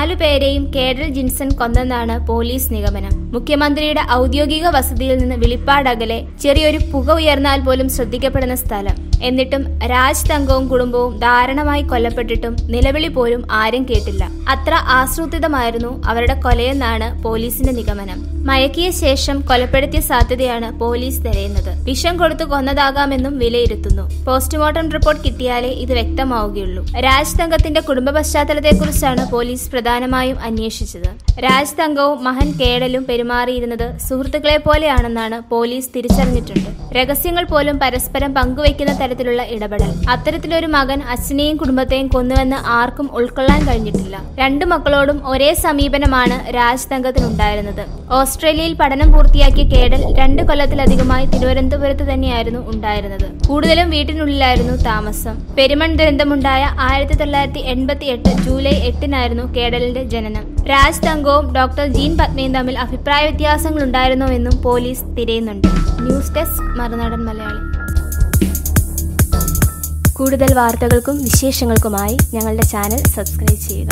4 പേരെയും കേഡൽ ജിൻസൺ കൊന്നെന്നാണ് പോലീസ് നിഗമനം. മുഖ്യമന്ത്രിയുടെ ഔദ്യോഗിക വസതിയിൽ നിന്ന് വിളിപ്പാടകലെ ചെറിയൊരു പുക ഉയർന്നാൽ പോലും ശ്രദ്ധിക്കപ്പെടുന്ന സ്ഥലം. എന്നിട്ടും രാജ് തങ്കവും കുടുംബവും ദാരുണമായി കൊല്ലപ്പെട്ടിട്ടും നിലവിളി പോലും ആരും കേട്ടില്ല. അത്ര ആസൂത്രിതമായിരുന്നു അവരുടെ കൊലയെന്നാണ് പോലീസിന്റെ നിഗമനം. മയക്കിയ ശേഷം കൊലപ്പെടുത്തിയ സാധ്യതയാണ് പോലീസ് തിരയുന്നത്. വിഷം കൊടുത്തു കൊന്നതാകാമെന്നും വിലയിരുത്തുന്നു. പോസ്റ്റ്മോർട്ടം റിപ്പോർട്ട് കിട്ടിയാലേ ഇത് വ്യക്തമാവുകയുള്ളൂ. രാജ് തങ്കത്തിന്റെ കുടുംബ പശ്ചാത്തലത്തെക്കുറിച്ചാണ് പോലീസ് പ്രധാനമായും അന്വേഷിച്ചത്. രാജ് തങ്കവും മകൻ കേഡലും പെരുമാറിയിരുന്നത് സുഹൃത്തുക്കളെ പോലെയാണെന്നാണ് പോലീസ് തിരിച്ചറിഞ്ഞിട്ടുണ്ട്. രഹസ്യങ്ങൾ പോലും പരസ്പരം പങ്കുവയ്ക്കുന്ന തരത്തിലുള്ള ഇടപെടൽ. അത്തരത്തിലൊരു മകൻ അച്ഛനെയും കുടുംബത്തെയും കൊന്നുവെന്ന് ആർക്കും ഉൾക്കൊള്ളാൻ കഴിഞ്ഞിട്ടില്ല. 2 മക്കളോടും ഒരേ സമീപനമാണ് രാജ് തങ്കത്തിനുണ്ടായിരുന്നത്. ഓസ്ട്രേലിയയിൽ പഠനം പൂർത്തിയാക്കിയ കേഡൽ 2 കൊല്ലത്തിലധികമായി തിരുവനന്തപുരത്ത് തന്നെയായിരുന്നു ഉണ്ടായിരുന്നത്. കൂടുതലും വീട്ടിനുള്ളിലായിരുന്നു താമസം. പെരുമൺ ദുരന്തമുണ്ടായ 1988 ജൂലൈ 8-നായിരുന്നു കേഡലിന്റെ ജനനം. രാജ് തങ്കവും ഡോക്ടർ ജീൻ പത്മയും തമ്മിൽ അഭിപ്രായ വ്യത്യാസങ്ങളുണ്ടായിരുന്നുവെന്നും police തിരയുന്നുണ്ട്. News desk Marunadan Malayali. കൂടുതൽ വാർത്തകൾക്കും വിശേഷങ്ങൾക്കുമായി ഞങ്ങളുടെ ചാനൽ സബ്സ്ക്രൈബ് ചെയ്യുക.